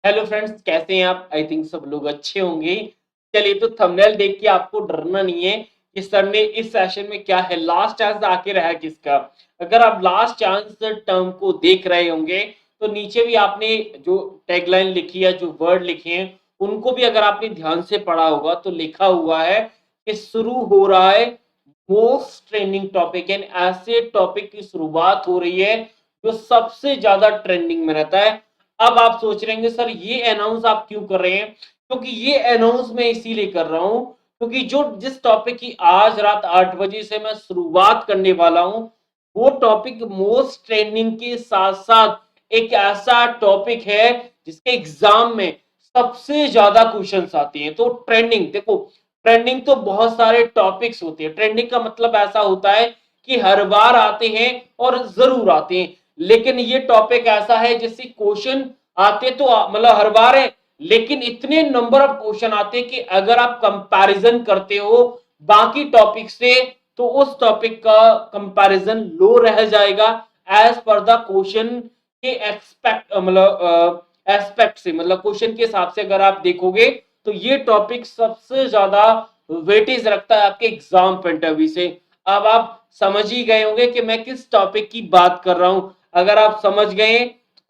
Hello friends, कैसे हैं आप? आई थिंक सब लोग अच्छे होंगे। चलिए, तो थंबनेल देख के आपको डरना नहीं है कि सर ने इस सेशन में क्या है, लास्ट चांस आखिर है किसका। अगर आप लास्ट चांस टर्म को देख रहे होंगे तो नीचे भी आपने जो टैगलाइन लिखी है, जो वर्ड लिखे हैं, उनको भी अगर आपने ध्यान से पढ़ा होगा तो लिखा हुआ है कि शुरू हो रहा है मोस्ट ट्रेंडिंग टॉपिक। एंड ऐसे टॉपिक की शुरुआत हो रही है जो सबसे ज्यादा ट्रेंडिंग में रहता है। अब आप सोच रहे होंगे सर ये अनाउंस आप क्यों कर रहे हैं? क्योंकि ये अनाउंस मैं इसीलिए कर रहा हूं क्योंकि जो जिस टॉपिक की आज रात 8 बजे से मैं शुरुआत करने वाला हूं, वो टॉपिक मोस्ट ट्रेंडिंग के साथ साथ एक ऐसा टॉपिक है जिसके एग्जाम में सबसे ज्यादा क्वेश्चंस आते हैं। तो ट्रेंडिंग देखो, ट्रेंडिंग तो बहुत सारे टॉपिक्स होते हैं। ट्रेंडिंग का मतलब ऐसा होता है कि हर बार आते हैं और जरूर आते हैं, लेकिन ये टॉपिक ऐसा है जिससे क्वेश्चन आते तो मतलब हर बार है, लेकिन इतने नंबर ऑफ क्वेश्चन आते कि अगर आप कंपैरिजन करते हो बाकी टॉपिक से तो उस टॉपिक का कंपैरिजन लो रह जाएगा एज पर द क्वेश्चन के एक्सपेक्ट मतलब एस्पेक्ट से, मतलब क्वेश्चन के हिसाब से अगर आप देखोगे तो ये टॉपिक सबसे ज्यादा वेटेज रखता है आपके एग्जाम पॉइंट ऑफ व्यू से। अब आप समझ ही गए होंगे कि मैं किस टॉपिक की बात कर रहा हूं। अगर आप समझ गए,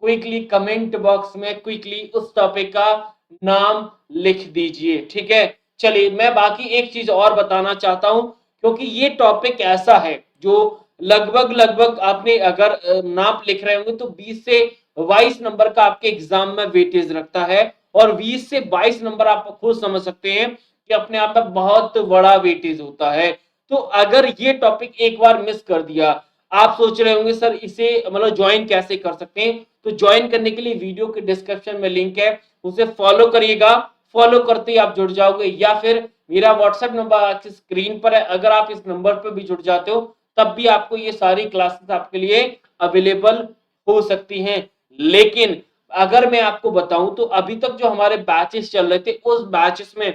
क्विकली कमेंट बॉक्स में क्विकली उस टॉपिक का नाम लिख दीजिए, ठीक है। चलिए, मैं बाकी एक चीज और बताना चाहता हूं क्योंकि ये टॉपिक ऐसा है जो लगभग लगभग आपने अगर नाप लिख रहे होंगे तो 20 से 22 नंबर का आपके एग्जाम में वेटेज रखता है। और 20 से 22 नंबर आप खुद समझ सकते हैं कि अपने आप में बहुत बड़ा वेटेज होता है। तो अगर ये टॉपिक एक बार मिस कर दिया, आप सोच रहे होंगे सर इसे मतलब ज्वाइन कैसे कर सकते हैं? तो ज्वाइन करने के लिए वीडियो के डिस्क्रिप्शन में लिंक है, उसे फॉलो करिएगा। फॉलो करते ही आप जुड़ जाओगे, या फिर मेरा व्हाट्सएप नंबर आपकी स्क्रीन पर है, अगर आप इस नंबर पर भी जुड़ जाते हो तब भी आपको ये सारी क्लासेस आपके लिए अवेलेबल हो सकती हैं। लेकिन अगर मैं आपको बताऊं तो अभी तक जो हमारे बैचेस चल रहे थे उस बैचेस में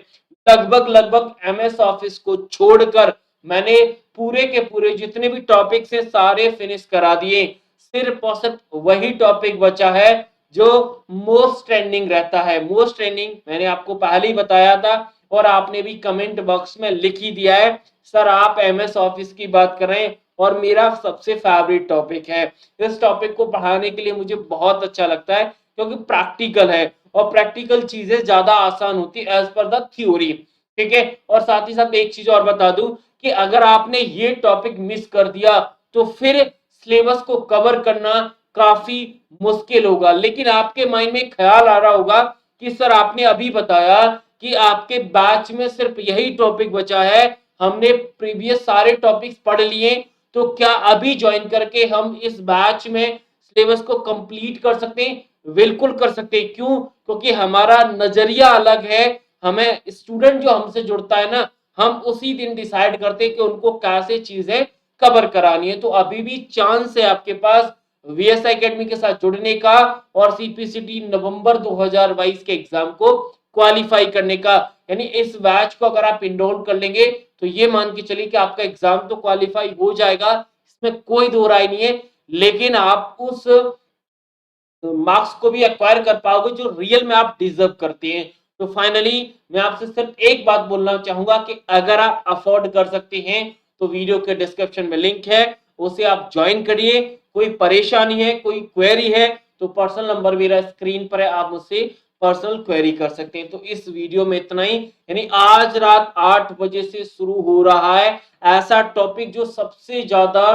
लगभग लगभग एमएस ऑफिस को छोड़कर मैंने पूरे के पूरे जितने भी टॉपिक्स हैं सारे फिनिश करा दिए। सिर्फ और सिर्फ वही टॉपिक बचा है जो मोस्ट ट्रेंडिंग रहता है। मोस्ट ट्रेंडिंग मैंने आपको पहले ही बताया था और आपने भी कमेंट बॉक्स में लिख ही दिया है, सर आप एमएस ऑफिस की बात कर रहे हैं और मेरा सबसे फेवरेट टॉपिक है। इस टॉपिक को पढ़ाने के लिए मुझे बहुत अच्छा लगता है क्योंकि प्रैक्टिकल है और प्रैक्टिकल चीजें ज्यादा आसान होती है एज पर द थ्योरी, ठीक है। और साथ ही साथ एक चीज और बता दूं कि अगर आपने ये टॉपिक मिस कर दिया तो फिर सिलेबस को कवर करना काफी मुश्किल होगा। लेकिन आपके माइंड में ख्याल आ रहा होगा कि सर आपने अभी बताया कि आपके बैच में सिर्फ यही टॉपिक बचा है, हमने प्रीवियस सारे टॉपिक्स पढ़ लिए, तो क्या अभी ज्वाइन करके हम इस बैच में सिलेबस को कंप्लीट कर सकते हैं? बिल्कुल कर सकते हैं। क्यों? क्योंकि हमारा नजरिया अलग है। हमें स्टूडेंट जो हमसे जुड़ता है ना, हम उसी दिन डिसाइड करते हैं कि उनको कैसे चीजें कवर करानी है। तो अभी भी चांस है आपके पास वीएस एकेडमी के साथ जुड़ने का और सीपीसीटी नवंबर 2022 के एग्जाम को क्वालिफाई करने का। यानी इस बैच को अगर आप इनरोल कर लेंगे तो ये मान के चलिए कि आपका एग्जाम तो क्वालिफाई हो जाएगा, इसमें कोई दो राय नहीं है। लेकिन आप उस मार्क्स को भी एक्वायर कर पाओगे जो रियल में आप डिजर्व करते हैं। तो फाइनली मैं आपसे सिर्फ एक बात बोलना चाहूंगा कि अगर आप अफोर्ड कर सकते हैं तो वीडियो के डिस्क्रिप्शन में लिंक है, उसे आप ज्वाइन करिए। कोई परेशानी है, कोई क्वेरी है तो पर्सनल नंबर मेरा स्क्रीन पर है, आप मुझसे पर्सनल क्वेरी कर सकते हैं। तो इस वीडियो में इतना ही। यानी आज रात 8 बजे से शुरू हो रहा है ऐसा टॉपिक जो सबसे ज्यादा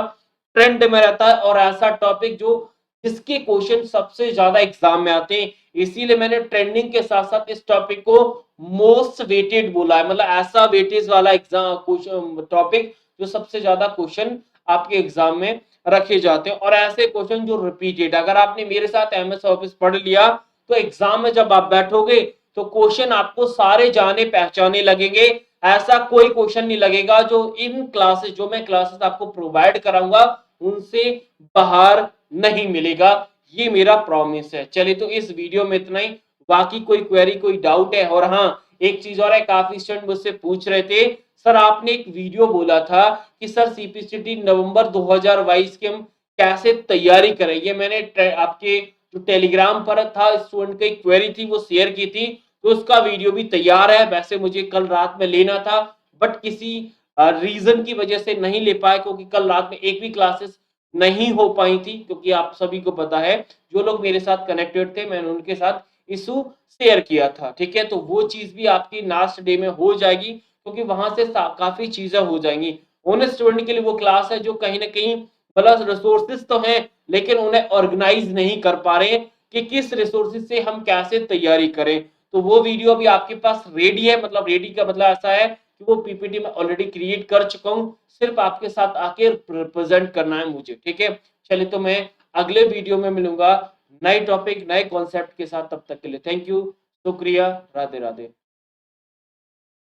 ट्रेंड में रहता है और ऐसा टॉपिक जो जिसके क्वेश्चन सबसे ज्यादा एग्जाम में आते हैं। इसीलिए मैंने ट्रेंडिंग के साथ साथ इस टॉपिक को मोस्ट वेटेड बोला है, मतलब ऐसा वेटेज वाला एग्जाम क्वेश्चन टॉपिक जो सबसे ज्यादा क्वेश्चन आपके एग्जाम में रखे जाते हैं। और ऐसे क्वेश्चन जो रिपीटेड, अगर आपने मेरे साथ एमएस ऑफिस पढ़ लिया तो एग्जाम में जब आप बैठोगे तो क्वेश्चन आपको सारे जाने पहचाने लगेंगे। ऐसा कोई क्वेश्चन नहीं लगेगा जो इन क्लासेस, जो मैं क्लासेस आपको प्रोवाइड कराऊंगा उनसे बाहर नहीं मिलेगा, ये मेरा प्रॉमिस है। चलिए, तो इस वीडियो में इतना ही। बाकी कोई क्वेरी, कोई डाउट है? और हाँ, एक चीज और है, काफी स्टूडेंट मुझसे पूछ रहे थे, सर आपने एक वीडियो बोला था कि सर सीपीसीटी नवंबर 2022 की हम कैसे तैयारी करें। ये मैंने आपके जो टेलीग्राम पर था, स्टूडेंट की क्वेरी थी वो शेयर की थी, तो उसका वीडियो भी तैयार है। वैसे मुझे कल रात में लेना था, बट किसी रीजन की वजह से नहीं ले पाया, क्योंकि कल रात में एक भी क्लासेस नहीं हो पाई थी, क्योंकि आप सभी को पता है जो लोग मेरे साथ कनेक्टेड थे मैंने उनके साथ इशू शेयर किया था। ठीक है, तो वो चीज भी आपकी लास्ट डे में हो जाएगी, क्योंकि वहां से काफी चीजें हो जाएंगी। उन स्टूडेंट के लिए वो क्लास है जो कहीं ना कहीं प्लस रिसोर्सेज तो हैं, लेकिन उन्हें ऑर्गेनाइज नहीं कर पा रहे कि किस रिसोर्सेज से हम कैसे तैयारी करें। तो वो वीडियो अभी आपके पास रेडी है, मतलब रेडी का मतलब ऐसा है कि वो पीपीटी में ऑलरेडी क्रिएट कर चुका हूं, सिर्फ आपके साथ आके प्रेजेंट करना है मुझे। ठीक है, चलिए तो मैं अगले वीडियो में मिलूंगा नए टॉपिक नए कॉन्सेप्ट के साथ। तब तक के लिए थैंक यू, शुक्रिया, राधे राधे।